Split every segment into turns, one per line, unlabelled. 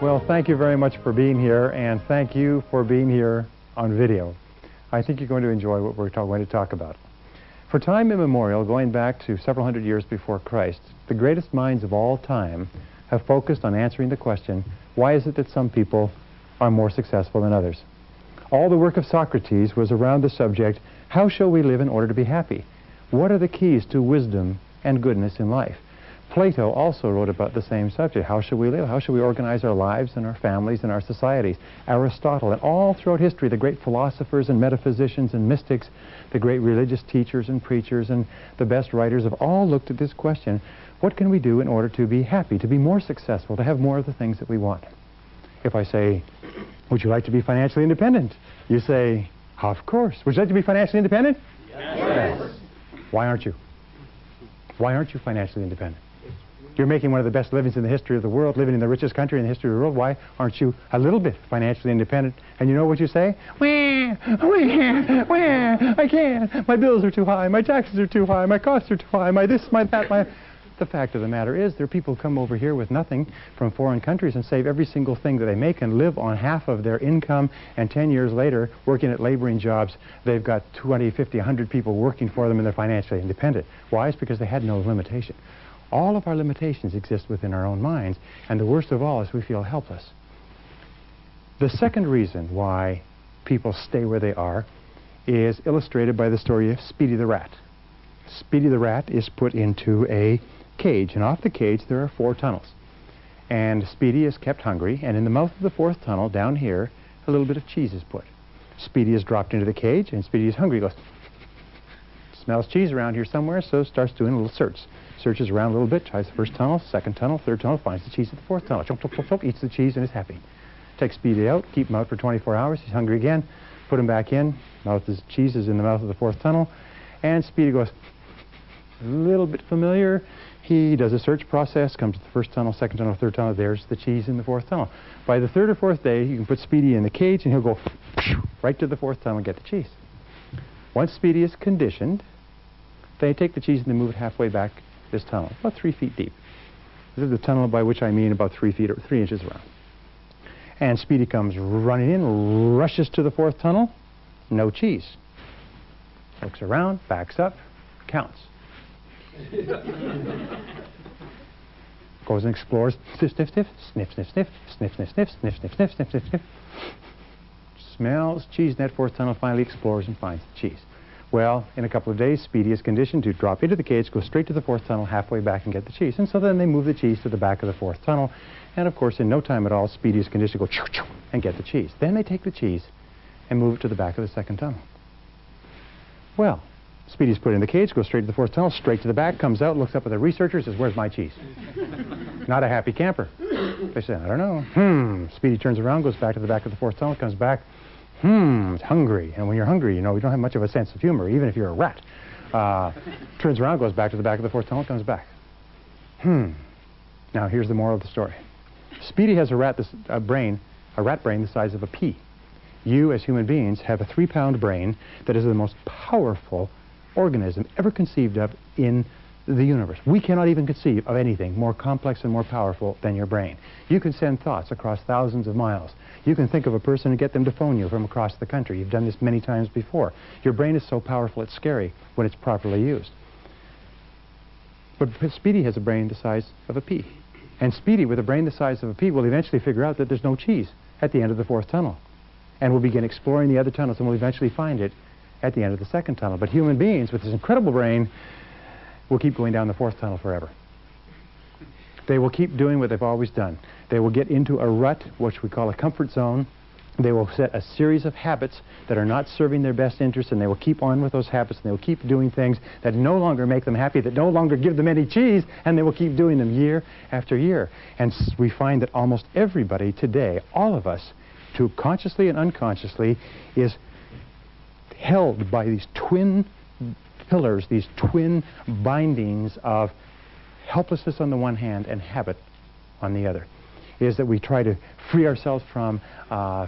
Well, thank you very much for being here, and thank you for being here on video. I think you're going to enjoy what we're going to talk about. For time immemorial, going back to several hundred years before Christ, the greatest minds of all time have focused on answering the question, why is it that some people are more successful than others? All the work of Socrates was around the subject, how shall we live in order to be happy? What are the keys to wisdom and goodness in life? Plato also wrote about the same subject. How should we live? How should we organize our lives and our families and our societies? Aristotle, and all throughout history, the great philosophers and metaphysicians and mystics, the great religious teachers and preachers and the best writers have all looked at this question, what can we do in order to be happy, to be more successful, to have more of the things that we want? If I say, would you like to be financially independent? You say, of course. Would you like to be financially independent?
Yes.
Why aren't you? Why aren't you financially independent? You're making one of the best livings in the history of the world, living in the richest country in the history of the world. Why aren't you a little bit financially independent? And you know what you say? Wah, I can't. My bills are too high. My taxes are too high. My costs are too high. My this, my that, my... The fact of the matter is there are people who come over here with nothing from foreign countries and save every single thing that they make and live on half of their income, and 10 years later, working at laboring jobs, they've got 20, 50, 100 people working for them and they're financially independent. Why? It's because they had no limitation. All of our limitations exist within our own minds, and the worst of all is we feel helpless. The second reason why people stay where they are is illustrated by the story of Speedy the Rat. Speedy the Rat is put into a cage, and off the cage there are 4 tunnels. And Speedy is kept hungry, and in the mouth of the 4th tunnel, down here, a little bit of cheese is put. Speedy is dropped into the cage, and Speedy is hungry. He goes, smells cheese around here somewhere, so starts doing a little search. Searches around a little bit, tries the 1st tunnel, 2nd tunnel, 3rd tunnel, finds the cheese at the 4th tunnel. Chomp, chomp, chomp, chomp, eats the cheese and is happy. Takes Speedy out, keep him out for 24 hours, he's hungry again, put him back in, cheese is in the mouth of the 4th tunnel, and Speedy goes, a little bit familiar. He does a search process, comes to the 1st tunnel, 2nd tunnel, 3rd tunnel, there's the cheese in the 4th tunnel. By the 3rd or 4th day, you can put Speedy in the cage and he'll go right to the 4th tunnel and get the cheese. Once Speedy is conditioned, they take the cheese and they move it halfway back this tunnel, about 3 feet deep. This is the tunnel by which I mean about 3 feet or 3 inches around. And Speedy comes running in, rushes to the 4th tunnel, no cheese. Looks around, backs up, counts. Goes and explores, sniff, sniff, sniff, sniff, sniff, sniff, sniff, sniff, sniff, sniff, sniff, sniff, sniff, sniff, sniff. Smells cheese in that 4th tunnel, finally explores and finds the cheese. Well, in a couple of days, Speedy is conditioned to drop into the cage, go straight to the 4th tunnel, halfway back and get the cheese. And so then they move the cheese to the back of the 4th tunnel. And of course, in no time at all, Speedy is conditioned to go choo, choo, and get the cheese. Then they take the cheese and move it to the back of the 2nd tunnel. Well, Speedy's put in the cage, goes straight to the 4th tunnel, straight to the back, comes out, looks up at the researchers, says, where's my cheese? Not a happy camper. They say, I don't know. Speedy turns around, goes back to the back of the 4th tunnel, comes back. It's hungry. And when you're hungry, you know, you don't have much of a sense of humor, even if you're a rat. Turns around, goes back to the back of the 4th tunnel, comes back. Now, here's the moral of the story. Speedy has a rat brain the size of a pea. You, as human beings, have a 3-pound brain that is the most powerful organism ever conceived of in the universe. We cannot even conceive of anything more complex and more powerful than your brain. You can send thoughts across thousands of miles. You can think of a person and get them to phone you from across the country. You've done this many times before. Your brain is so powerful it's scary when it's properly used. But Speedy has a brain the size of a pea. And Speedy, with a brain the size of a pea, will eventually figure out that there's no cheese at the end of the 4th tunnel. And will begin exploring the other tunnels and will eventually find it at the end of the 2nd tunnel. But human beings, with this incredible brain, will keep going down the 4th tunnel forever. They will keep doing what they've always done. They will get into a rut, which we call a comfort zone. They will set a series of habits that are not serving their best interests, and they will keep on with those habits, and they will keep doing things that no longer make them happy, that no longer give them any cheese, and they will keep doing them year after year. And we find that almost everybody today, all of us, to consciously and unconsciously, is held by these twin pillars, these twin bindings of helplessness on the one hand and habit on the other. Is that we try to free ourselves from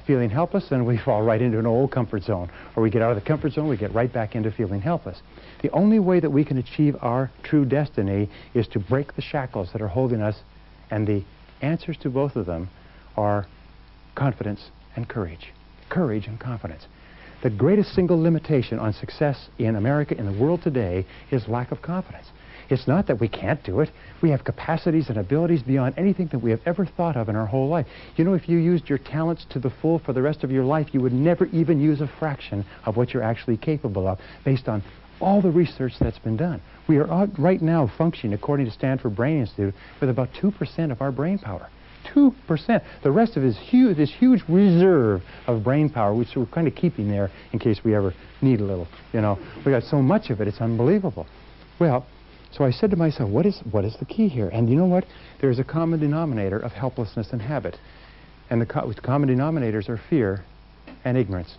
feeling helpless, and we fall right into an old comfort zone. Or we get out of the comfort zone, we get right back into feeling helpless. The only way that we can achieve our true destiny is to break the shackles that are holding us, and the answers to both of them are confidence and courage. Courage and confidence. The greatest single limitation on success in America, in the world today, is lack of confidence. It's not that we can't do it. We have capacities and abilities beyond anything that we have ever thought of in our whole life. You know, if you used your talents to the full for the rest of your life, you would never even use a fraction of what you're actually capable of, based on all the research that's been done. We are right now functioning, according to Stanford Brain Institute, with about 2% of our brain power. 2%. The rest of it is huge, this huge reserve of brain power, which we're kind of keeping there in case we ever need a little. You know, we got so much of it, it's unbelievable. Well, so I said to myself, what is the key here? And you know what? There's a common denominator of helplessness and habit. And the common denominators are fear and ignorance.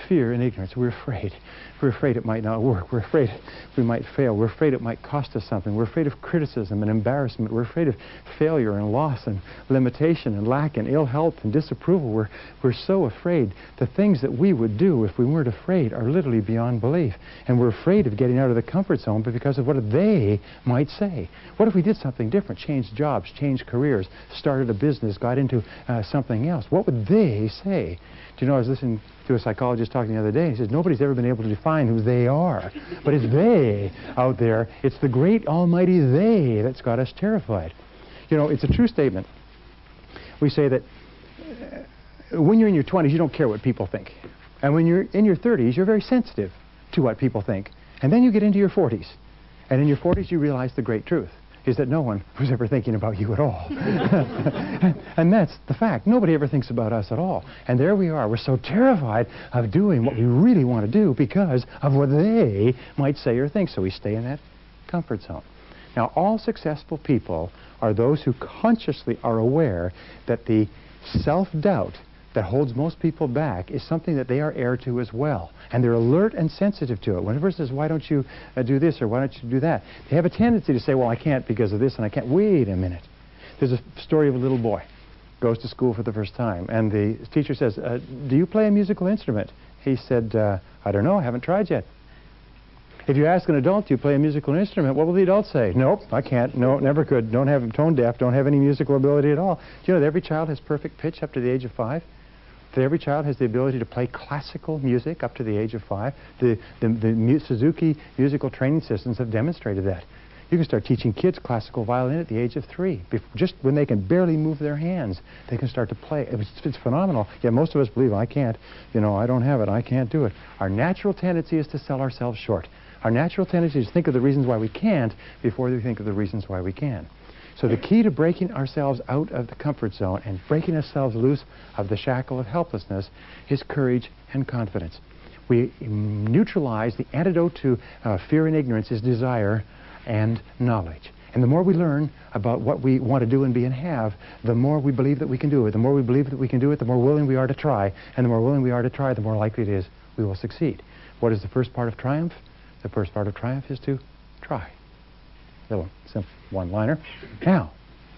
Fear and ignorance. We're afraid. We're afraid it might not work. We're afraid we might fail. We're afraid it might cost us something. We're afraid of criticism and embarrassment. We're afraid of failure and loss and limitation and lack and ill health and disapproval. We're so afraid. The things that we would do if we weren't afraid are literally beyond belief. And we're afraid of getting out of the comfort zone because of what they might say. What if we did something different? Changed jobs, changed careers, started a business, got into something else? What would they say? Do you know, I was listening to a psychologist talking the other day, and he says, nobody's ever been able to define who they are. But it's they out there. It's the great almighty they that's got us terrified. You know, it's a true statement. We say that when you're in your 20s, you don't care what people think. And when you're in your 30s, you're very sensitive to what people think. And then you get into your 40s. And in your 40s, you realize the great truth is that no one was ever thinking about you at all. And that's the fact. Nobody ever thinks about us at all. And there we are. We're so terrified of doing what we really want to do because of what they might say or think. So we stay in that comfort zone. Now, all successful people are those who consciously are aware that the self-doubt that holds most people back is something that they are heir to as well. And they're alert and sensitive to it. When a person says, why don't you do this or why don't you do that? They have a tendency to say, well, I can't because of this and I can't. Wait a minute. There's a story of a little boy. Goes to school for the first time. And the teacher says, do you play a musical instrument? He said, I don't know. I haven't tried yet. If you ask an adult, do you play a musical instrument? What will the adult say? Nope, I can't. No, never could. Don't have tone deaf. Don't have any musical ability at all. Do you know that every child has perfect pitch up to the age of 5? That every child has the ability to play classical music up to the age of 5. The Suzuki musical training systems have demonstrated that. You can start teaching kids classical violin at the age of 3. Just when they can barely move their hands, they can start to play. It's phenomenal. Yet most of us believe, I can't. You know, I don't have it. I can't do it. Our natural tendency is to sell ourselves short. Our natural tendency is to think of the reasons why we can't before we think of the reasons why we can. So the key to breaking ourselves out of the comfort zone and breaking ourselves loose of the shackle of helplessness is courage and confidence. We neutralize the antidote to fear and ignorance is desire and knowledge. And the more we learn about what we want to do and be and have, the more we believe that we can do it. The more we believe that we can do it, the more willing we are to try. And the more willing we are to try, the more likely it is we will succeed. What is the first part of triumph? The first part of triumph is to try. Little simple one-liner. Now,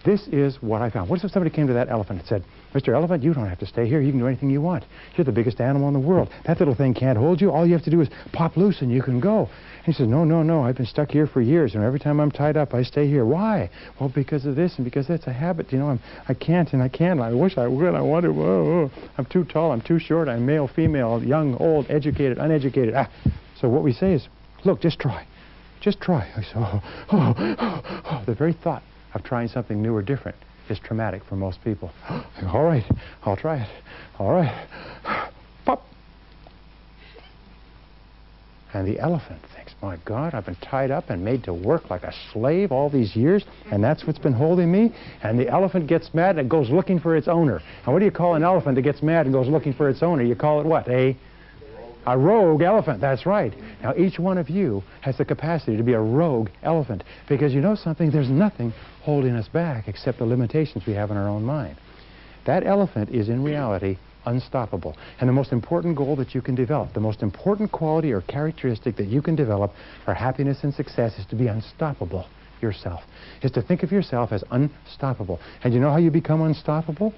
this is what I found. What if somebody came to that elephant and said, Mr. Elephant, you don't have to stay here. You can do anything you want. You're the biggest animal in the world. That little thing can't hold you. All you have to do is pop loose and you can go. And he says, no, no, no. I've been stuck here for years. And every time I'm tied up, I stay here. Why? Well, because of this and because that's a habit. You know, I can't and I can't. I wish I would. I want to. Whoa. I'm too tall. I'm too short. I'm male, female, young, old, educated, uneducated. So what we say is, look, just try. Just try. I said, The very thought of trying something new or different is traumatic for most people. All right, I'll try it. All right. Pop. And the elephant thinks, my God, I've been tied up and made to work like a slave all these years, and that's what's been holding me. And the elephant gets mad and it goes looking for its owner. And what do you call an elephant that gets mad and goes looking for its owner? You call it what? A rogue elephant, that's right. Now, each one of you has the capacity to be a rogue elephant because you know something, there's nothing holding us back except the limitations we have in our own mind. That elephant is in reality unstoppable. And the most important goal that you can develop, the most important quality or characteristic that you can develop for happiness and success is to be unstoppable yourself, is to think of yourself as unstoppable. And you know how you become unstoppable?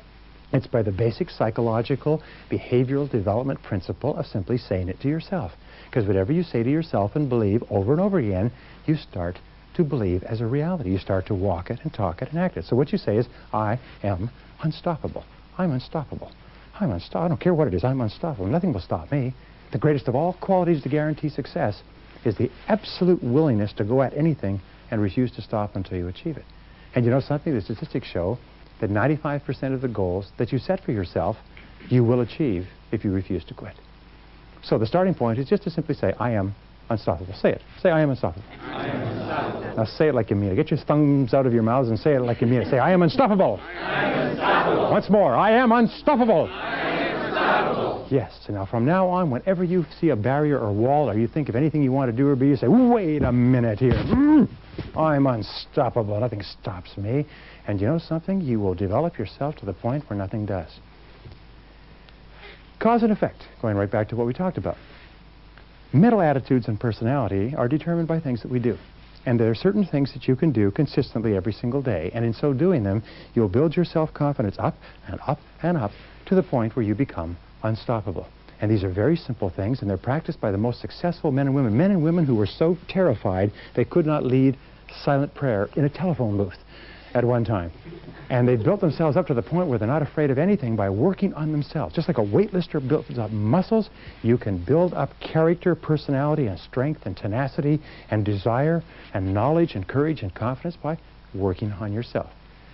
It's by the basic psychological behavioral development principle of simply saying it to yourself. Because whatever you say to yourself and believe over and over again, you start to believe as a reality. You start to walk it and talk it and act it. So what you say is, I am unstoppable. I'm unstoppable. I'm unstoppable. I don't care what it is. I'm unstoppable. Nothing will stop me. The greatest of all qualities to guarantee success is the absolute willingness to go at anything and refuse to stop until you achieve it. And you know something? The statistics show that 95% of the goals that you set for yourself, you will achieve if you refuse to quit. So the starting point is just to simply say, I am unstoppable. Say it. Say, I am unstoppable.
I am unstoppable.
Now say it like you mean it. Get your thumbs out of your mouths and say it like you mean it. Say, I am unstoppable.
I am unstoppable.
Once more, I am unstoppable.
I am unstoppable.
Yes. So now from now on, whenever you see a barrier or wall, or you think of anything you want to do or be, you say, wait a minute here. I'm unstoppable. Nothing stops me. And you know something? You will develop yourself to the point where nothing does. Cause and effect, going right back to what we talked about. Mental attitudes and personality are determined by things that we do. And there are certain things that you can do consistently every single day. And in so doing them, you'll build your self-confidence up and up and up to the point where you become unstoppable. And these are very simple things, and they're practiced by the most successful men and women who were so terrified they could not lead silent prayer in a telephone booth at one time. And they built themselves up to the point where they're not afraid of anything by working on themselves. Just like a weightlifter builds up muscles, you can build up character, personality, and strength, and tenacity, and desire, and knowledge, and courage, and confidence by working on yourself.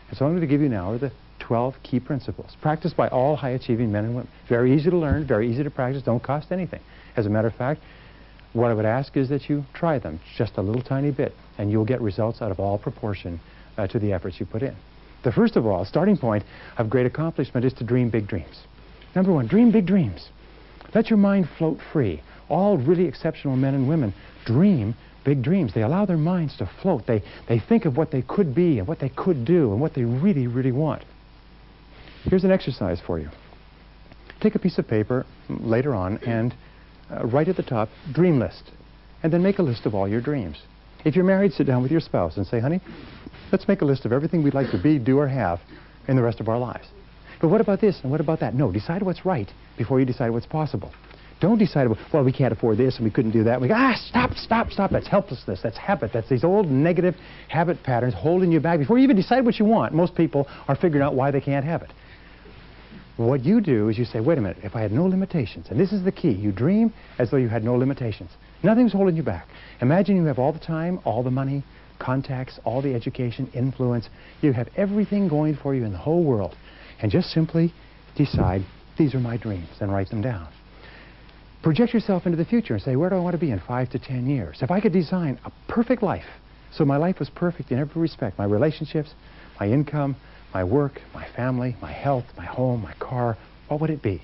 And so I'm going to give you now are the 12 key principles, practiced by all high-achieving men and women. Very easy to learn, very easy to practice, don't cost anything. As a matter of fact, what I would ask is that you try them just a little tiny bit, and you'll get results out of all proportion to the efforts you put in. The first of all, starting point of great accomplishment is to dream big dreams. Number one, dream big dreams. Let your mind float free. All really exceptional men and women dream big dreams. They allow their minds to float. They think of what they could be and what they could do and what they really, really want. Here's an exercise for you. Take a piece of paper later on and write at the top, dream list, and then make a list of all your dreams. If you're married, sit down with your spouse and say, honey, let's make a list of everything we'd like to be, do, or have in the rest of our lives. But what about this and what about that? No, decide what's right before you decide what's possible. Don't decide, well, we can't afford this and we couldn't do that. We go, stop. That's helplessness. That's habit. That's these old negative habit patterns holding you back. Before you even decide what you want, most people are figuring out why they can't have it. What you do is you say, wait a minute, if I had no limitations, and this is the key, you dream as though you had no limitations. Nothing's holding you back. Imagine you have all the time, all the money, contacts, all the education, influence. You have everything going for you in the whole world. And just simply decide, these are my dreams, and write them down. Project yourself into the future and say, where do I want to be in 5 to 10 years? If I could design a perfect life, so my life was perfect in every respect, my relationships, my income, my work, my family, my health, my home, my car, what would it be?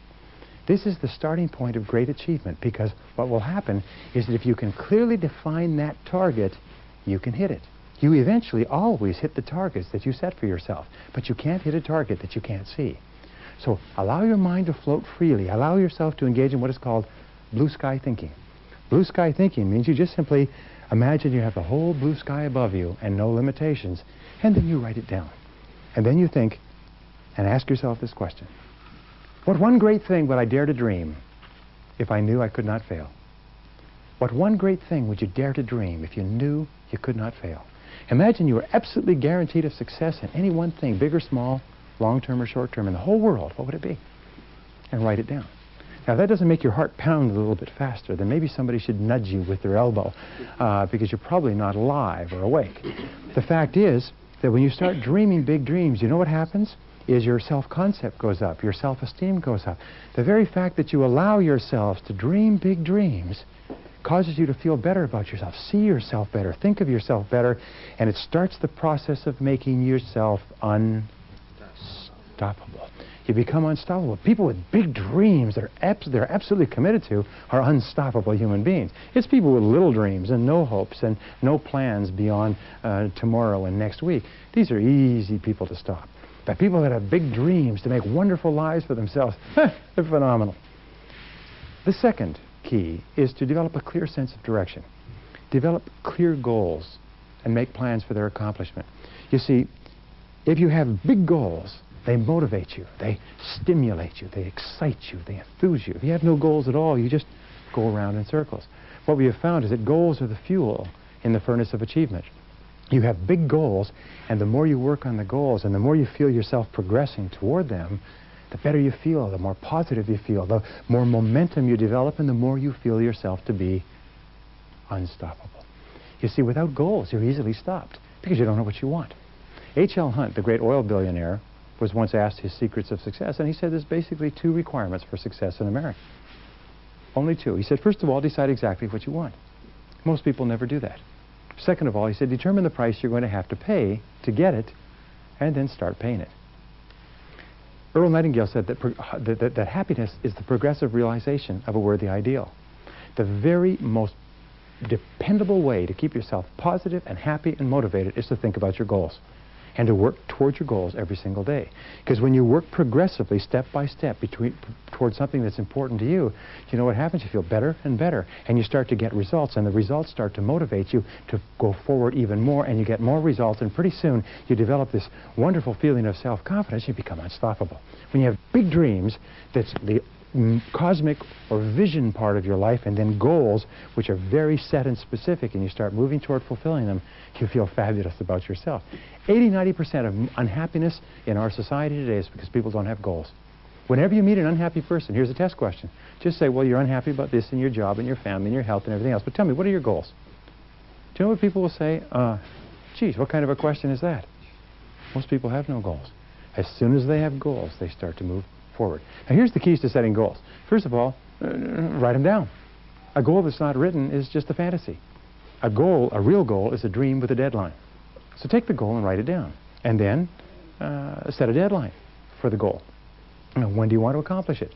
This is the starting point of great achievement, because what will happen is that if you can clearly define that target, you can hit it. You eventually always hit the targets that you set for yourself, but you can't hit a target that you can't see. So allow your mind to float freely. Allow yourself to engage in what is called blue sky thinking. Blue sky thinking means you just simply imagine you have the whole blue sky above you and no limitations, and then you write it down. And then you think and ask yourself this question. What one great thing would I dare to dream if I knew I could not fail? What one great thing would you dare to dream if you knew you could not fail? Imagine you were absolutely guaranteed of success in any one thing, big or small, long-term or short-term, in the whole world. What would it be? And write it down. Now, if that doesn't make your heart pound a little bit faster, then maybe somebody should nudge you with their elbow because you're probably not alive or awake. The fact is that when you start dreaming big dreams, you know what happens? Is your self-concept goes up, your self-esteem goes up. The very fact that you allow yourselves to dream big dreams causes you to feel better about yourself, see yourself better, think of yourself better, and it starts the process of making yourself unstoppable. You become unstoppable. People with big dreams that they're absolutely committed to are unstoppable human beings. It's people with little dreams and no hopes and no plans beyond tomorrow and next week. These are easy people to stop. But people that have big dreams to make wonderful lives for themselves, they're phenomenal. The second key is to develop a clear sense of direction. Develop clear goals and make plans for their accomplishment. You see, if you have big goals, they motivate you, they stimulate you, they excite you, they enthuse you. If you have no goals at all, you just go around in circles. What we have found is that goals are the fuel in the furnace of achievement. You have big goals, and the more you work on the goals and the more you feel yourself progressing toward them, the better you feel, the more positive you feel, the more momentum you develop, and the more you feel yourself to be unstoppable. You see, without goals, you're easily stopped because you don't know what you want. H.L. Hunt, the great oil billionaire, was once asked his secrets of success, and he said there's basically 2 requirements for success in America. Only 2. He said, first of all, decide exactly what you want. Most people never do that. Second of all, he said, determine the price you're going to have to pay to get it, and then start paying it. Earl Nightingale said that happiness is the progressive realization of a worthy ideal. The very most dependable way to keep yourself positive and happy and motivated is to think about your goals and to work towards your goals every single day. Because when you work progressively, step by step, towards something that's important to you, you know what happens? You feel better and better, and you start to get results, and the results start to motivate you to go forward even more, and you get more results, and pretty soon you develop this wonderful feeling of self-confidence. You become unstoppable. When you have big dreams, that's the cosmic or vision part of your life, and then goals which are very set and specific, and you start moving toward fulfilling them, you feel fabulous about yourself. 80–90% of unhappiness in our society today is because people don't have goals. Whenever you meet an unhappy person, here's a test question. Just say, well, you're unhappy about this in your job and your family and your health and everything else, but tell me, what are your goals? Do you know what people will say? Geez, what kind of a question is that? Most people have no goals. As soon as they have goals, they start to move forward. Now, here's the keys to setting goals. First of all, write them down. A goal that's not written is just a fantasy. A goal, a real goal, is a dream with a deadline. So take the goal and write it down. And then set a deadline for the goal. Now, when do you want to accomplish it?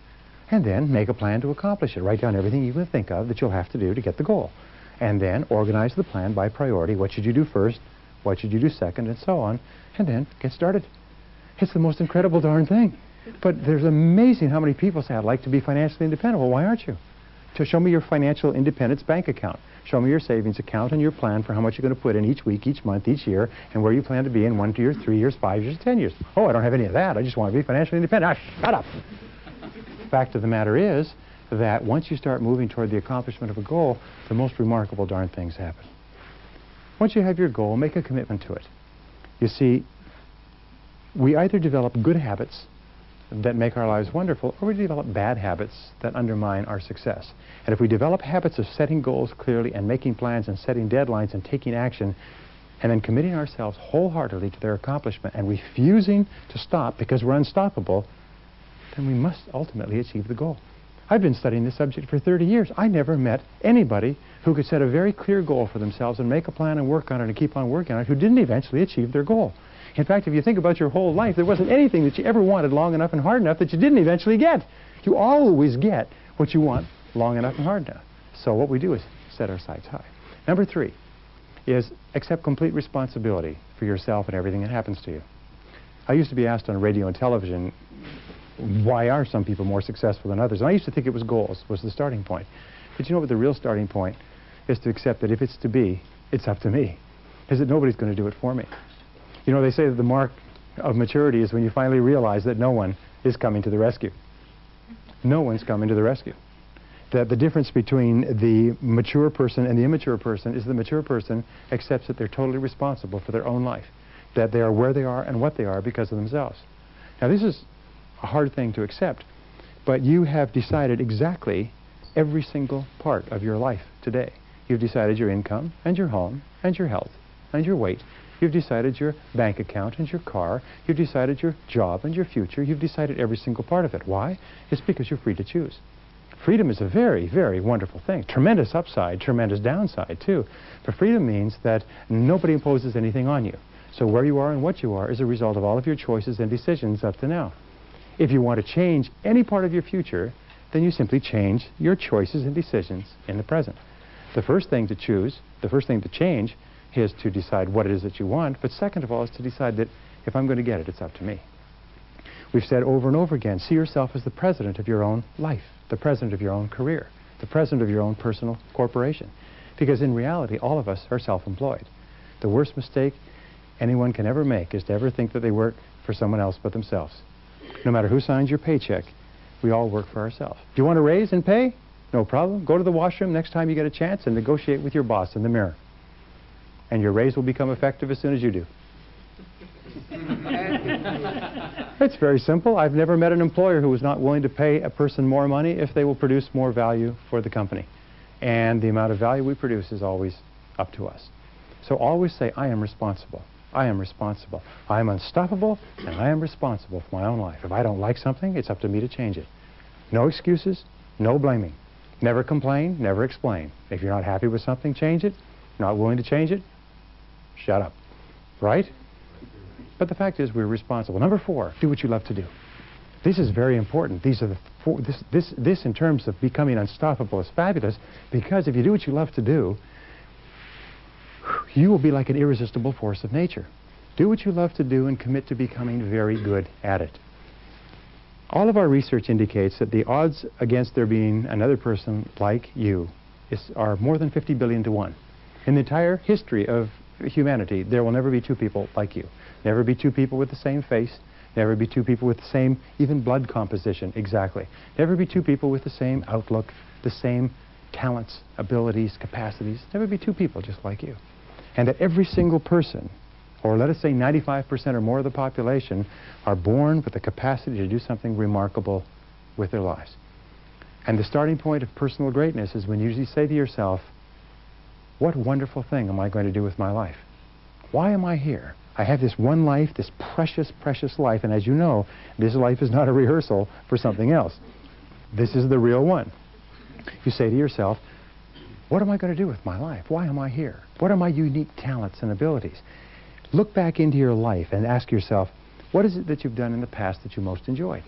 And then make a plan to accomplish it. Write down everything you can think of that you'll have to do to get the goal. And then organize the plan by priority. What should you do first? What should you do second? And so on. And then get started. It's the most incredible darn thing. But there's amazing how many people say, I'd like to be financially independent. Well, why aren't you? To show me your financial independence bank account. Show me your savings account and your plan for how much you're going to put in each week, each month, each year, and where you plan to be in 1 year, 3 years, 5 years, 10 years. Oh, I don't have any of that. I just want to be financially independent. Shut up. Fact of the matter is that once you start moving toward the accomplishment of a goal, the most remarkable darn things happen. Once you have your goal, make a commitment to it. You see, we either develop good habits that make our lives wonderful, or we develop bad habits that undermine our success. And if we develop habits of setting goals clearly and making plans and setting deadlines and taking action and then committing ourselves wholeheartedly to their accomplishment and refusing to stop because we're unstoppable, then we must ultimately achieve the goal. I've been studying this subject for 30 years. I never met anybody who could set a very clear goal for themselves and make a plan and work on it and keep on working on it who didn't eventually achieve their goal. In fact, if you think about your whole life, there wasn't anything that you ever wanted long enough and hard enough that you didn't eventually get. You always get what you want long enough and hard enough. So what we do is set our sights high. Number 3 is accept complete responsibility for yourself and everything that happens to you. I used to be asked on radio and television, why are some people more successful than others? And I used to think it was goals was the starting point. But you know what the real starting point is? To accept that if it's to be, it's up to me. Is that nobody's going to do it for me. You know, they say that the mark of maturity is when you finally realize that no one is coming to the rescue. No one's coming to the rescue. That the difference between the mature person and the immature person is the mature person accepts that they're totally responsible for their own life. That they are where they are and what they are because of themselves. Now, this is a hard thing to accept, but you have decided exactly every single part of your life today. You've decided your income and your home and your health and your weight. You've decided your bank account and your car. You've decided your job and your future. You've decided every single part of it. Why? It's because you're free to choose. Freedom is a very, very wonderful thing. Tremendous upside, tremendous downside, too. But freedom means that nobody imposes anything on you. So where you are and what you are is a result of all of your choices and decisions up to now. If you want to change any part of your future, then you simply change your choices and decisions in the present. The first thing to choose, the first thing to change, is to decide what it is that you want, but second of all is to decide that if I'm going to get it, it's up to me. We've said over and over again, see yourself as the president of your own life, the president of your own career, the president of your own personal corporation. Because in reality, all of us are self-employed. The worst mistake anyone can ever make is to ever think that they work for someone else but themselves. No matter who signs your paycheck, we all work for ourselves. Do you want a raise in pay? No problem. Go to the washroom next time you get a chance and negotiate with your boss in the mirror. And your raise will become effective as soon as you do. It's very simple. I've never met an employer who was not willing to pay a person more money if they will produce more value for the company. And the amount of value we produce is always up to us. So always say, I am responsible. I am responsible. I am unstoppable, and I am responsible for my own life. If I don't like something, it's up to me to change it. No excuses, no blaming. Never complain, never explain. If you're not happy with something, change it. Not willing to change it, shut up. Right? But the fact is, we're responsible. Number 4, do what you love to do. This is very important. These are the four, this in terms of becoming unstoppable is fabulous, because if you do what you love to do, you will be like an irresistible force of nature. Do what you love to do and commit to becoming very good at it. All of our research indicates that the odds against there being another person like you are more than 50 billion to 1. In the entire history of humanity, there will never be 2 people like you. Never be 2 people with the same face. Never be 2 people with the same, even blood composition, exactly. Never be 2 people with the same outlook, the same talents, abilities, capacities. Never be 2 people just like you. And that every single person, or let us say 95% or more of the population, are born with the capacity to do something remarkable with their lives. And the starting point of personal greatness is when you usually say to yourself, what wonderful thing am I going to do with my life? Why am I here? I have this one life, this precious, precious life, and as you know, this life is not a rehearsal for something else. This is the real one. You say to yourself, what am I going to do with my life? Why am I here? What are my unique talents and abilities? Look back into your life and ask yourself, what is it that you've done in the past that you most enjoyed?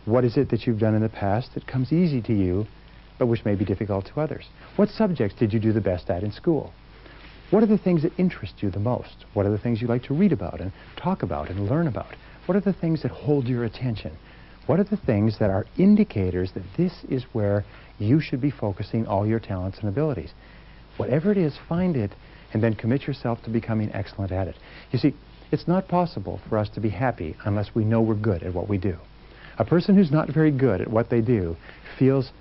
What is it that you've done in the past that comes easy to you, but which may be difficult to others? What subjects did you do the best at in school? What are the things that interest you the most? What are the things you like to read about and talk about and learn about? What are the things that hold your attention? What are the things that are indicators that this is where you should be focusing all your talents and abilities? Whatever it is, find it, and then commit yourself to becoming excellent at it. You see, it's not possible for us to be happy unless we know we're good at what we do. A person who's not very good at what they do feels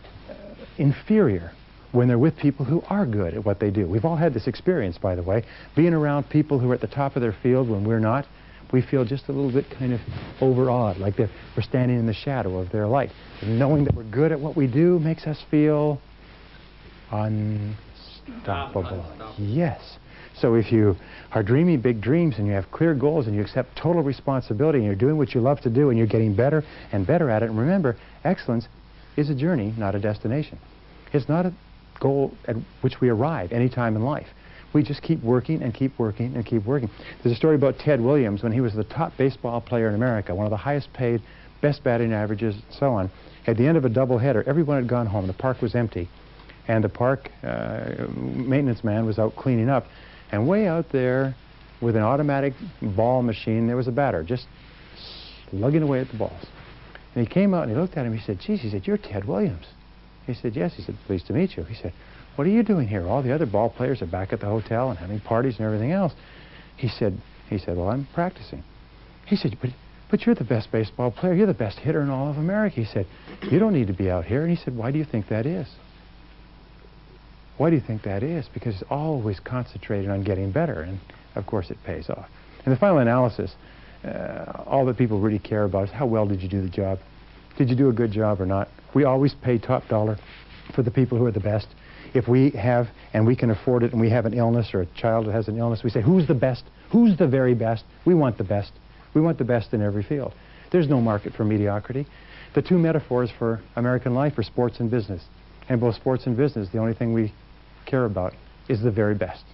inferior when they're with people who are good at what they do. We've all had this experience, by the way. Being around people who are at the top of their field when we're not, we feel just a little bit kind of overawed, like we're standing in the shadow of their light. And knowing that we're good at what we do makes us feel unstoppable. Yes. So if you are dreaming big dreams and you have clear goals and you accept total responsibility and you're doing what you love to do and you're getting better and better at it, and remember, excellence is a journey, not a destination. It's not a goal at which we arrive any time in life. We just keep working and keep working and keep working. There's a story about Ted Williams when he was the top baseball player in America, one of the highest paid, best batting averages, and so on. At the end of a doubleheader, everyone had gone home. The park was empty. And the park maintenance man was out cleaning up. And way out there, with an automatic ball machine, there was a batter just slugging away at the balls. And he came out and he looked at him. He said, geez, he said, you're Ted Williams. He said, yes. He said, pleased to meet you. He said, what are you doing here? All the other ball players are back at the hotel and having parties and everything else. He said, well, I'm practicing. He said, but you're the best baseball player. You're the best hitter in all of America. He said, you don't need to be out here. And he said, why do you think that is? Why do you think that is? Because it's always concentrated on getting better, and of course it pays off. In the final analysis, all that people really care about is how well did you do the job? Did you do a good job or not? We always pay top dollar for the people who are the best. If we have, and we can afford it, and we have an illness or a child that has an illness, we say, who's the best? Who's the very best? We want the best. We want the best in every field. There's no market for mediocrity. The 2 metaphors for American life are sports and business. And both sports and business, the only thing we care about is the very best.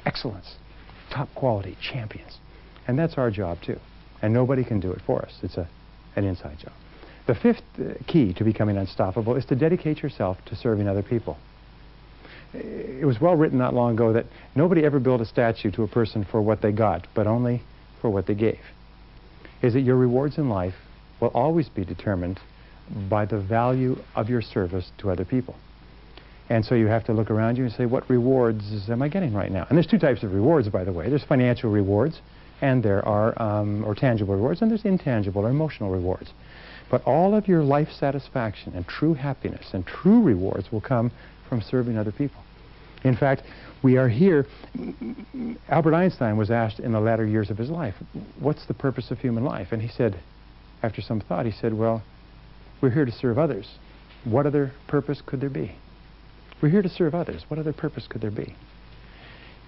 Excellence, top quality, champions. And that's our job too. And nobody can do it for us. It's an inside job. The 5th key to becoming unstoppable is to dedicate yourself to serving other people. It was well written not long ago that nobody ever built a statue to a person for what they got, but only for what they gave. Is that your rewards in life will always be determined by the value of your service to other people. And so you have to look around you and say, what rewards am I getting right now? And there's 2 types of rewards, by the way. There's financial rewards, and there are, or tangible rewards, and there's intangible or emotional rewards. But all of your life satisfaction and true happiness and true rewards will come from serving other people. In fact, we are here. Albert Einstein was asked in the latter years of his life, what's the purpose of human life? And he said, after some thought, he said, well, we're here to serve others. What other purpose could there be? We're here to serve others. What other purpose could there be?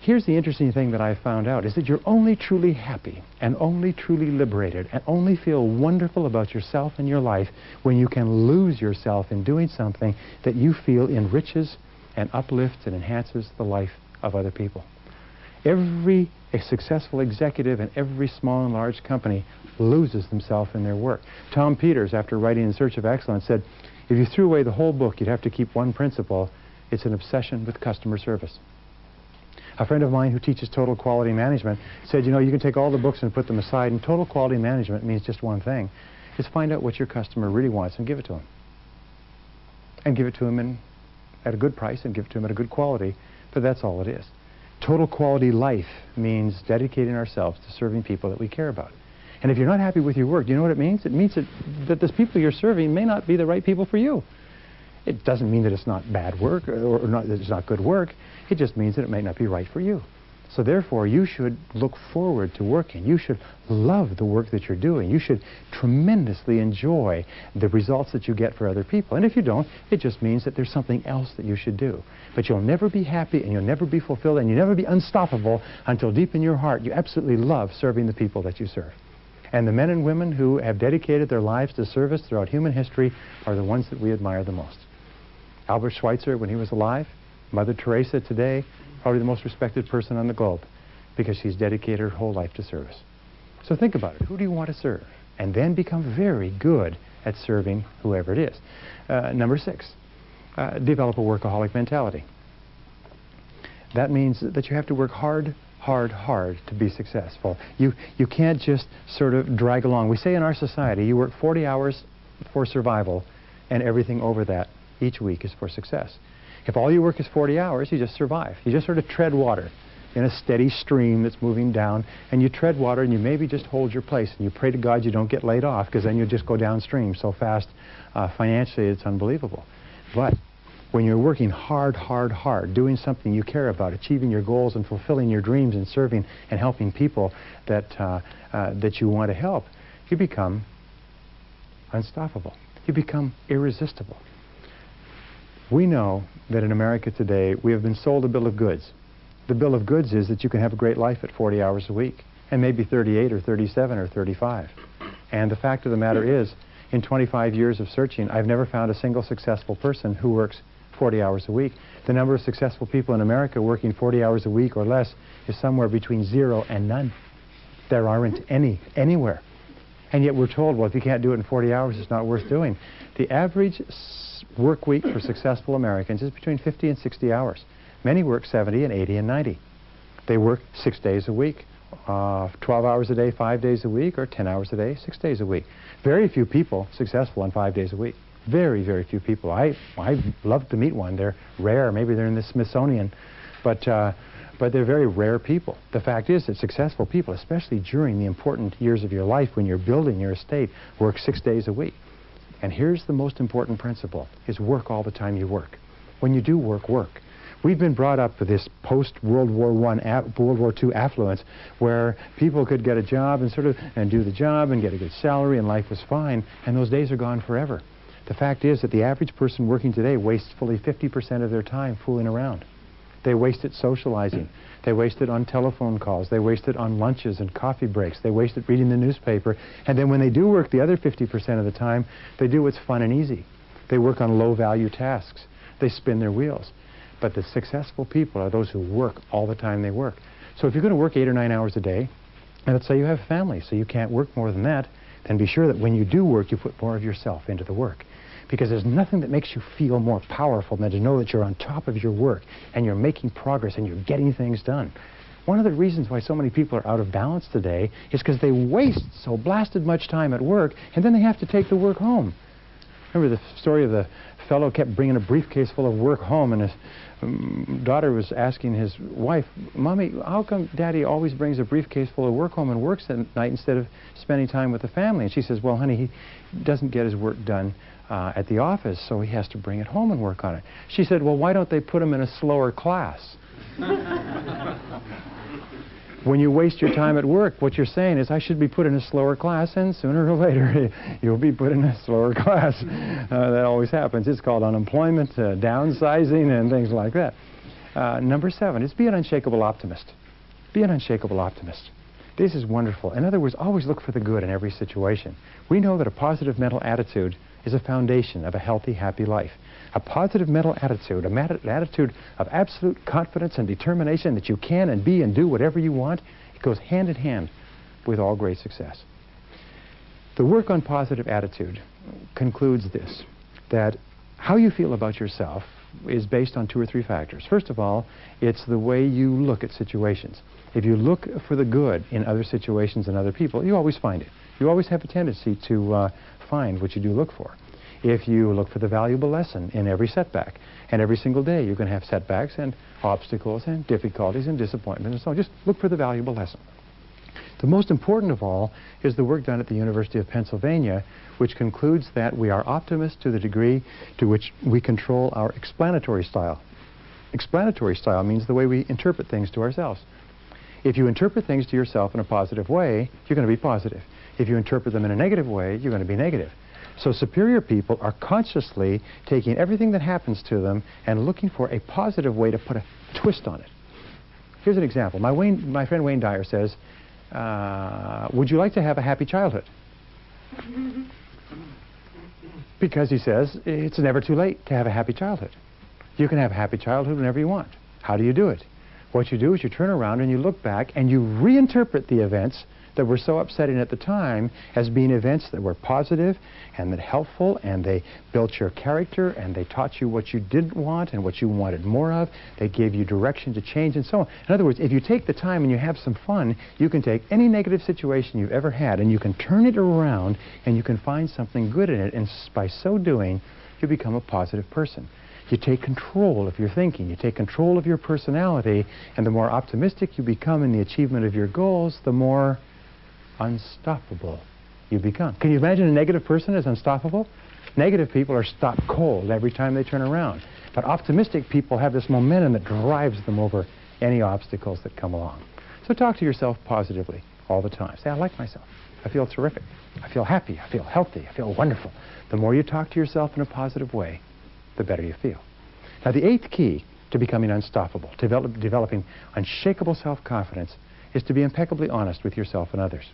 Here's the interesting thing that I found out, is that you're only truly happy and only truly liberated and only feel wonderful about yourself and your life when you can lose yourself in doing something that you feel enriches and uplifts and enhances the life of other people. Every successful executive in every small and large company loses themselves in their work. Tom Peters, after writing In Search of Excellence, said, if you threw away the whole book, you'd have to keep one principle. It's an obsession with customer service. A friend of mine who teaches total quality management said, you know, you can take all the books and put them aside, and total quality management means just one thing. Is find out what your customer really wants and give it to him. And give it to him at a good price and give it to him at a good quality, but that's all it is. Total quality life means dedicating ourselves to serving people that we care about. And if you're not happy with your work, do you know what it means? It means that those people you're serving may not be the right people for you. It doesn't mean that it's not bad work or that it's not good work. It just means that it may not be right for you. So therefore, you should look forward to working. You should love the work that you're doing. You should tremendously enjoy the results that you get for other people. And if you don't, it just means that there's something else that you should do. But you'll never be happy and you'll never be fulfilled and you'll never be unstoppable until deep in your heart you absolutely love serving the people that you serve. And the men and women who have dedicated their lives to service throughout human history are the ones that we admire the most. Albert Schweitzer, when he was alive, Mother Teresa today, probably the most respected person on the globe because she's dedicated her whole life to service. So think about it. Who do you want to serve? And then become very good at serving whoever it is. Number 6, develop a workaholic mentality. That means that you have to work hard to be successful. You can't just sort of drag along. We say in our society, you work 40 hours for survival and everything over that each week is for success. If all your work is 40 hours, you just survive. You just sort of tread water in a steady stream that's moving down, and you tread water and you maybe just hold your place and you pray to God you don't get laid off, because then you'll just go downstream so fast financially it's unbelievable. But when you're working hard, doing something you care about, achieving your goals and fulfilling your dreams and serving and helping people that you want to help, you become unstoppable. You become irresistible. We know that in America today we have been sold a bill of goods. The bill of goods is that you can have a great life at 40 hours a week, and maybe 38 or 37 or 35. And the fact of the matter is, in 25 years of searching, I've never found a single successful person who works 40 hours a week. The number of successful people in America working 40 hours a week or less is somewhere between 0 and none. There aren't any anywhere. And yet we're told, well, if you can't do it in 40 hours, it's not worth doing. The average work week for successful Americans is between 50 and 60 hours. Many work 70 and 80 and 90. They work 6 days a week, 12 hours a day, 5 days a week, or 10 hours a day, 6 days a week. Very few people successful on 5 days a week. Very, very few people. I'd love to meet one. They're rare. Maybe they're in the Smithsonian, but they're very rare people. The fact is that successful people, especially during the important years of your life when you're building your estate, work 6 days a week. And here's the most important principle, is work all the time you work. When you do work, work. We've been brought up with this post-World War World War II affluence where people could get a job and do the job and get a good salary and life was fine, and those days are gone forever. The fact is that the average person working today wastes fully 50% of their time fooling around. They waste it socializing. They waste it on telephone calls. They waste it on lunches and coffee breaks. They waste it reading the newspaper. And then when they do work the other 50% of the time, they do what's fun and easy. They work on low-value tasks. They spin their wheels. But the successful people are those who work all the time they work. So if you're going to work 8 or 9 hours a day, and let's say you have a family, so you can't work more than that, then be sure that when you do work, you put more of yourself into the work. Because there's nothing that makes you feel more powerful than to know that you're on top of your work and you're making progress and you're getting things done. One of the reasons why so many people are out of balance today is because they waste so blasted much time at work and then they have to take the work home. Remember the story of the fellow kept bringing a briefcase full of work home, and his daughter was asking his wife, "Mommy, how come Daddy always brings a briefcase full of work home and works at night instead of spending time with the family?" And she says, "Well, honey, he doesn't get his work done at the office, so he has to bring it home and work on it." She said, "Well, why don't they put him in a slower class?" When you waste your time at work, what you're saying is, I should be put in a slower class, and sooner or later you'll be put in a slower class. That always happens. It's called unemployment, downsizing, and things like that. Number 7 is be an unshakable optimist. Be an unshakable optimist. This is wonderful. In other words, always look for the good in every situation. We know that a positive mental attitude is a foundation of a healthy, happy life. A positive mental attitude, an attitude of absolute confidence and determination that you can and be and do whatever you want, it goes hand in hand with all great success. The work on positive attitude concludes this, that how you feel about yourself is based on 2 or 3 factors. First of all, it's the way you look at situations. If you look for the good in other situations and other people, you always find it. You always have a tendency to find what you do look for. If you look for the valuable lesson in every setback, and every single day you're going to have setbacks and obstacles and difficulties and disappointment and so on, just look for the valuable lesson. The most important of all is the work done at the University of Pennsylvania, which concludes that we are optimists to the degree to which we control our explanatory style. Explanatory style means the way we interpret things to ourselves. If you interpret things to yourself in a positive way, you're going to be positive. If you interpret them in a negative way, you're going to be negative. So superior people are consciously taking everything that happens to them and looking for a positive way to put a twist on it. Here's an example. My friend Wayne Dyer says, would you like to have a happy childhood? Because he says, it's never too late to have a happy childhood. You can have a happy childhood whenever you want. How do you do it? What you do is you turn around and you look back and you reinterpret the events that were so upsetting at the time as being events that were positive and that helpful, and they built your character, and they taught you what you didn't want and what you wanted more of. They gave you direction to change and so on. In other words, if you take the time and you have some fun, you can take any negative situation you've ever had and you can turn it around and you can find something good in it, and by so doing, you become a positive person. You take control of your thinking, you take control of your personality, and the more optimistic you become in the achievement of your goals, the more unstoppable you become. Can you imagine a negative person as unstoppable? Negative people are stopped cold every time they turn around. But optimistic people have this momentum that drives them over any obstacles that come along. So talk to yourself positively all the time. Say, I like myself. I feel terrific. I feel happy. I feel healthy. I feel wonderful. The more you talk to yourself in a positive way, the better you feel. Now, the 8th key to becoming unstoppable, developing unshakable self-confidence, is to be impeccably honest with yourself and others.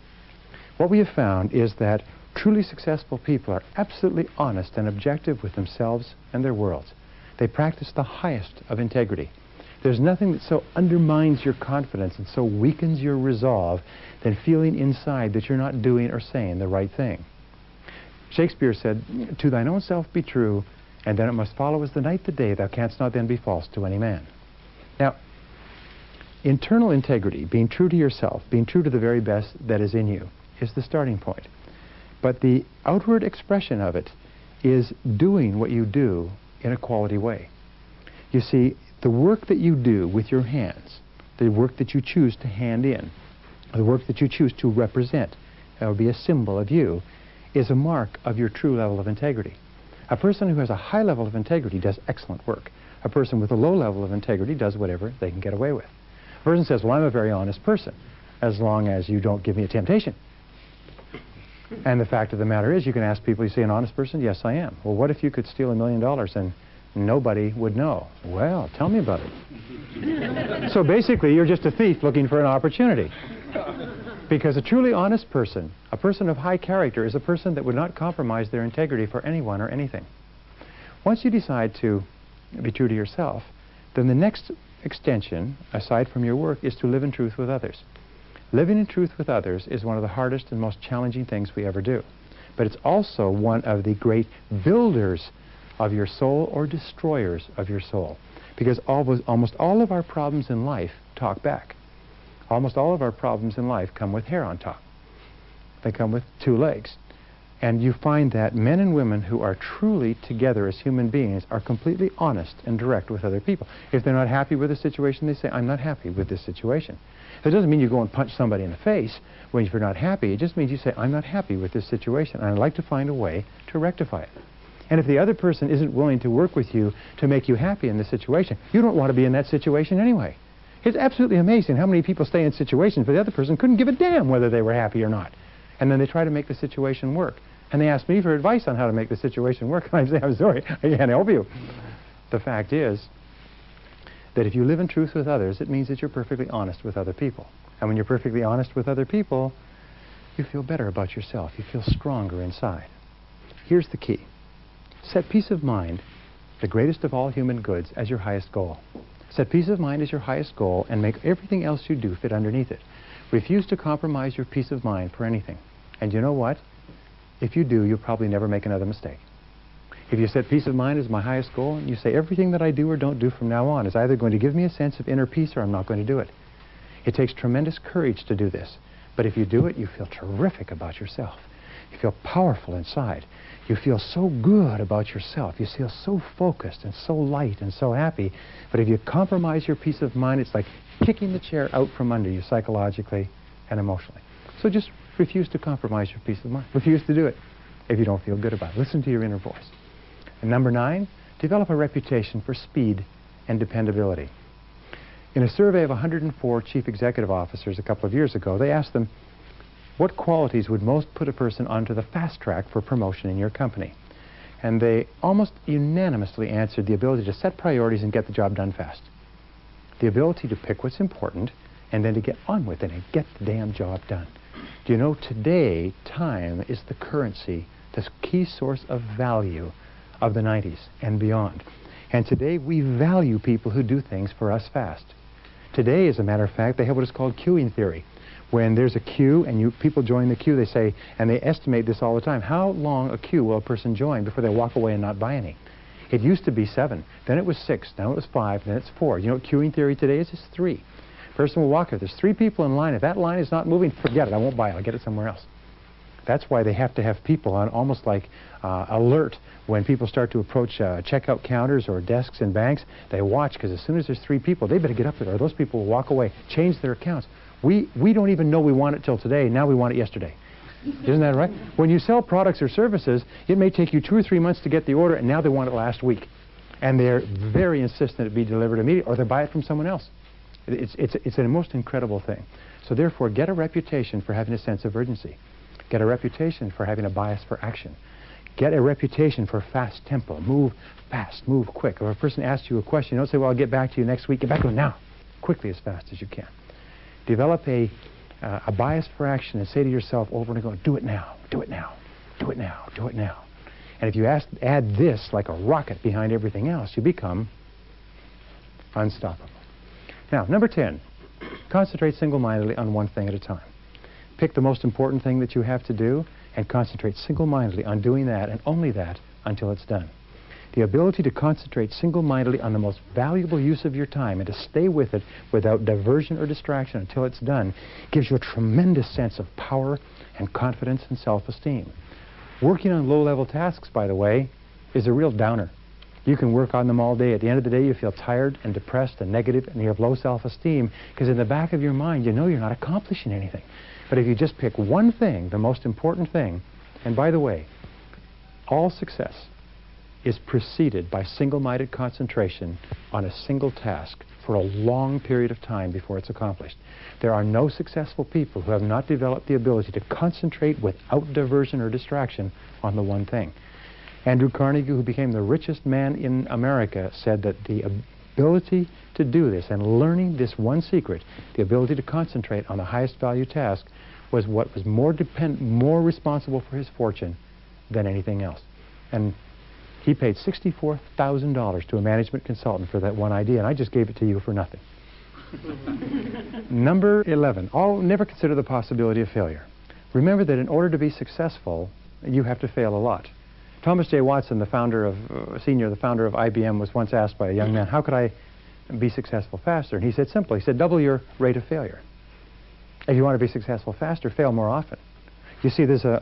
What we have found is that truly successful people are absolutely honest and objective with themselves and their worlds. They practice the highest of integrity. There's nothing that so undermines your confidence and so weakens your resolve than feeling inside that you're not doing or saying the right thing. Shakespeare said, "To thine own self be true, and then it must follow as the night the day, thou canst not then be false to any man." Now, internal integrity, being true to yourself, being true to the very best that is in you, is the starting point. But the outward expression of it is doing what you do in a quality way. You see, the work that you do with your hands, the work that you choose to hand in, the work that you choose to represent, that would be a symbol of you, is a mark of your true level of integrity. A person who has a high level of integrity does excellent work. A person with a low level of integrity does whatever they can get away with. A person says, well, I'm a very honest person, as long as you don't give me a temptation. And the fact of the matter is, you can ask people, you say, an honest person? Yes, I am. Well, what if you could steal $1 million and nobody would know? Well, tell me about it. So basically, you're just a thief looking for an opportunity. Because a truly honest person, a person of high character, is a person that would not compromise their integrity for anyone or anything. Once you decide to be true to yourself, then the next extension, aside from your work, is to live in truth with others. Living in truth with others is one of the hardest and most challenging things we ever do. But it's also one of the great builders of your soul or destroyers of your soul. Because almost all of our problems in life talk back. Almost all of our problems in life come with hair on top. They come with 2 legs. And you find that men and women who are truly together as human beings are completely honest and direct with other people. If they're not happy with a situation, they say, I'm not happy with this situation. It doesn't mean you go and punch somebody in the face when you're not happy. It just means you say, I'm not happy with this situation, and I'd like to find a way to rectify it. And if the other person isn't willing to work with you to make you happy in this situation, you don't want to be in that situation anyway. It's absolutely amazing how many people stay in situations where the other person couldn't give a damn whether they were happy or not. And then they try to make the situation work. And they ask me for advice on how to make the situation work. And I say, I'm sorry, I can't help you. The fact is that if you live in truth with others, it means that you're perfectly honest with other people. And when you're perfectly honest with other people, you feel better about yourself. You feel stronger inside. Here's the key. Set peace of mind, the greatest of all human goods, as your highest goal. Set peace of mind as your highest goal and make everything else you do fit underneath it. Refuse to compromise your peace of mind for anything. And you know what? If you do, you'll probably never make another mistake. If you set peace of mind as my highest goal, and you say everything that I do or don't do from now on is either going to give me a sense of inner peace or I'm not going to do it. It takes tremendous courage to do this. But if you do it, you feel terrific about yourself. You feel powerful inside. You feel so good about yourself. You feel so focused and so light and so happy. But if you compromise your peace of mind, it's like kicking the chair out from under you psychologically and emotionally. So just refuse to compromise your peace of mind. Refuse to do it if you don't feel good about it. Listen to your inner voice. And number 9, develop a reputation for speed and dependability. In a survey of 104 chief executive officers a couple of years ago, they asked them, what qualities would most put a person onto the fast track for promotion in your company? And they almost unanimously answered the ability to set priorities and get the job done fast. The ability to pick what's important and then to get on with it and get the damn job done. Do you know, today, time is the currency, the key source of value of the 90s and beyond. And today, we value people who do things for us fast. Today, as a matter of fact, they have what is called queuing theory. When there's a queue and people join the queue, they say, and they estimate this all the time, how long a queue will a person join before they walk away and not buy any? It used to be 7, then it was 6, now it was 5, then it's 4. You know what queuing theory today is? It's 3. Person will walk, if there's 3 people in line, if that line is not moving, forget it, I won't buy it, I'll get it somewhere else. That's why they have to have people on almost like alert when people start to approach checkout counters or desks in banks. They watch, because as soon as there's 3 people, they better get up there or those people will walk away, change their accounts. We don't even know we want it till today. Now we want it yesterday. Isn't that right? When you sell products or services, it may take you 2 or 3 months to get the order, and now they want it last week. And they're very insistent it be delivered immediately, or they buy it from someone else. It's a most incredible thing. So therefore, get a reputation for having a sense of urgency. Get a reputation for having a bias for action. Get a reputation for fast tempo. Move fast, move quick. If a person asks you a question, don't say, well, I'll get back to you next week. Get back to them now, quickly, as fast as you can. Develop a bias for action and say to yourself over and over, do it now, do it now, do it now, do it now. And if you add this like a rocket behind everything else, you become unstoppable. Now, number 10, concentrate single-mindedly on one thing at a time. Pick the most important thing that you have to do and concentrate single-mindedly on doing that and only that until it's done. The ability to concentrate single-mindedly on the most valuable use of your time and to stay with it without diversion or distraction until it's done gives you a tremendous sense of power and confidence and self-esteem. Working on low-level tasks, by the way, is a real downer. You can work on them all day. At the end of the day, you feel tired and depressed and negative, and you have low self-esteem because in the back of your mind, you know you're not accomplishing anything. But if you just pick one thing, the most important thing, and by the way, all success is preceded by single-minded concentration on a single task for a long period of time before it's accomplished. There are no successful people who have not developed the ability to concentrate without diversion or distraction on the one thing. Andrew Carnegie, who became the richest man in America, said that the ability to do this and learning this one secret, the ability to concentrate on the highest value task, was what was more responsible for his fortune than anything else. And he paid $64,000 to a management consultant for that one idea, and I just gave it to you for nothing. Number 11, never consider the possibility of failure. Remember that in order to be successful, you have to fail a lot. Thomas J. Watson, the founder of IBM, was once asked by a young man, how could I be successful faster? And he said simply, he said, double your rate of failure. If you want to be successful faster, fail more often. You see, there's a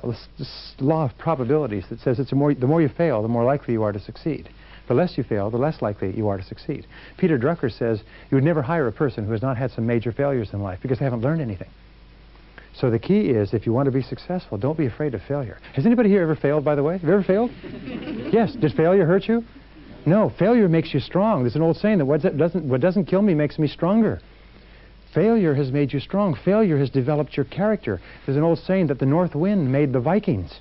law of probabilities that says the more you fail, the more likely you are to succeed. The less you fail, the less likely you are to succeed. Peter Drucker says you would never hire a person who has not had some major failures in life because they haven't learned anything. So the key is, if you want to be successful, don't be afraid of failure. Has anybody here ever failed, by the way? Have you ever failed? Yes. Did failure hurt you? No. Failure makes you strong. There's an old saying that what doesn't kill me makes me stronger. Failure has made you strong. Failure has developed your character. There's an old saying that the north wind made the Vikings.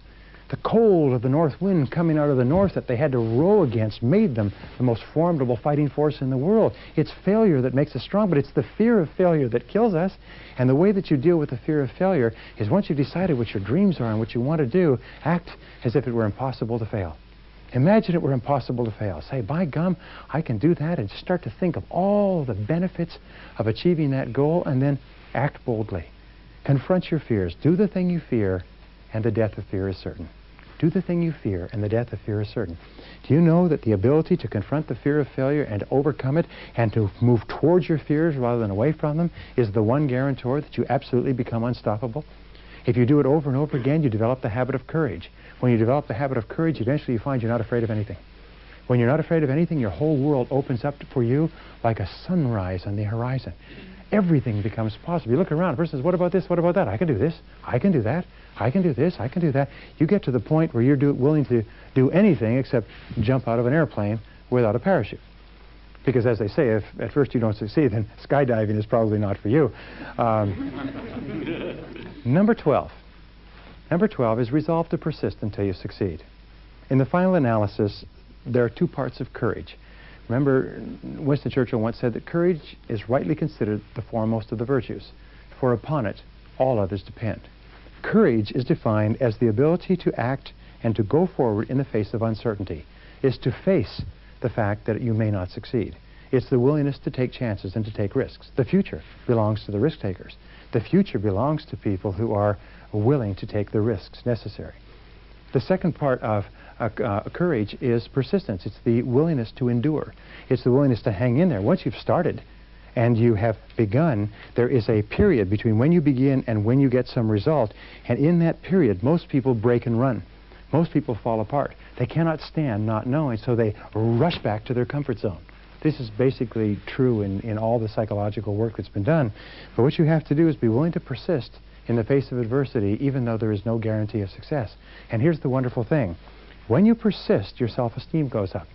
The cold of the north wind coming out of the north that they had to row against made them the most formidable fighting force in the world. It's failure that makes us strong, but it's the fear of failure that kills us. And the way that you deal with the fear of failure is once you've decided what your dreams are and what you want to do, act as if it were impossible to fail. Imagine it were impossible to fail. Say, by gum, I can do that, and start to think of all the benefits of achieving that goal, and then act boldly. Confront your fears. Do the thing you fear, and the death of fear is certain. Do the thing you fear, and the death of fear is certain. Do you know that the ability to confront the fear of failure and to overcome it and to move towards your fears rather than away from them is the one guarantor that you absolutely become unstoppable? If you do it over and over again, you develop the habit of courage. When you develop the habit of courage, eventually you find you're not afraid of anything. When you're not afraid of anything, your whole world opens up for you like a sunrise on the horizon. Everything becomes possible. You look around, a person says, what about this, what about that? I can do this, I can do that, I can do this, I can do that. You get to the point where you're willing to do anything except jump out of an airplane without a parachute. Because as they say, if at first you don't succeed, then skydiving is probably not for you. Number 12. Number 12 is resolve to persist until you succeed. In the final analysis, there are two parts of courage. Remember, Winston Churchill once said that courage is rightly considered the foremost of the virtues, for upon it all others depend. Courage is defined as the ability to act and to go forward in the face of uncertainty. It's to face the fact that you may not succeed. It's the willingness to take chances and to take risks. The future belongs to the risk takers. The future belongs to people who are willing to take the risks necessary. The second part of courage is persistence. It's the willingness to endure. It's the willingness to hang in there. Once you've started and you have begun, there is a period between when you begin and when you get some result. And in that period, most people break and run. Most people fall apart. They cannot stand not knowing, so they rush back to their comfort zone. This is basically true in all the psychological work that's been done. But what you have to do is be willing to persist in the face of adversity, even though there is no guarantee of success. And here's the wonderful thing. When you persist, your self-esteem goes up.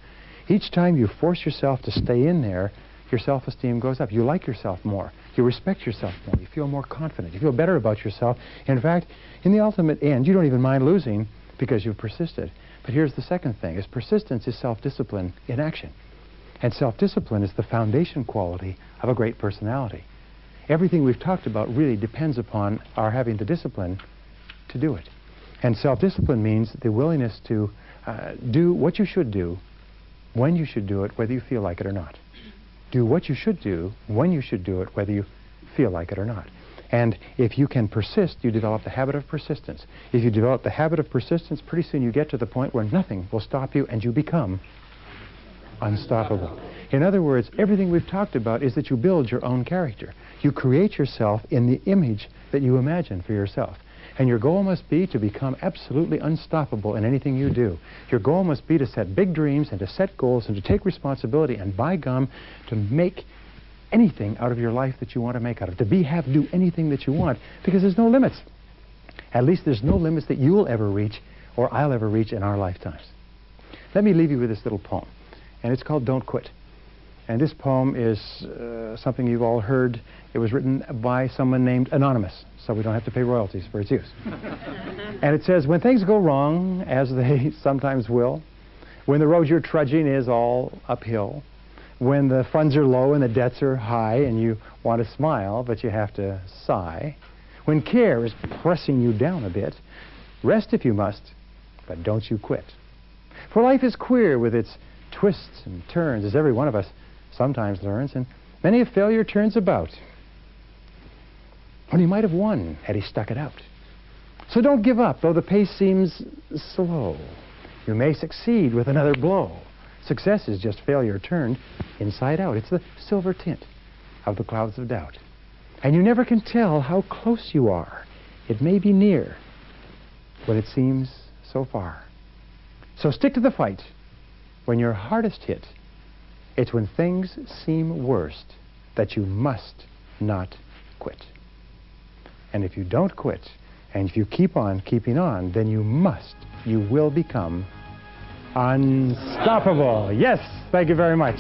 Each time you force yourself to stay in there, your self-esteem goes up. You like yourself more. You respect yourself more. You feel more confident. You feel better about yourself. In fact, in the ultimate end, you don't even mind losing because you've persisted. But here's the second thing, is persistence is self-discipline in action. And self-discipline is the foundation quality of a great personality. Everything we've talked about really depends upon our having the discipline to do it. And self-discipline means the willingness to do what you should do, when you should do it, whether you feel like it or not. Do what you should do, when you should do it, whether you feel like it or not. And if you can persist, you develop the habit of persistence. If you develop the habit of persistence, pretty soon you get to the point where nothing will stop you and you become unstoppable. In other words, everything we've talked about is that you build your own character. You create yourself in the image that you imagine for yourself. And your goal must be to become absolutely unstoppable in anything you do. Your goal must be to set big dreams and to set goals and to take responsibility and, by gum, to make anything out of your life that you want to make out of. To do anything that you want, because there's no limits. At least there's no limits that you'll ever reach or I'll ever reach in our lifetimes. Let me leave you with this little poem, and it's called Don't Quit. And this poem is something you've all heard. It was written by someone named Anonymous, so we don't have to pay royalties for its use. And it says, when things go wrong, as they sometimes will, when the road you're trudging is all uphill, when the funds are low and the debts are high and you want to smile, but you have to sigh, when care is pressing you down a bit, rest if you must, but don't you quit. For life is queer with its twists and turns, as every one of us sometimes learns, and many a failure turns about when he might have won had he stuck it out. So don't give up, though the pace seems slow. You may succeed with another blow. Success is just failure turned inside out. It's the silver tint of the clouds of doubt. And you never can tell how close you are. It may be near, but it seems so far. So stick to the fight. When you're hardest hit, it's when things seem worst that you must not quit. And if you don't quit, and if you keep on keeping on, then you will become unstoppable. Yes, thank you very much.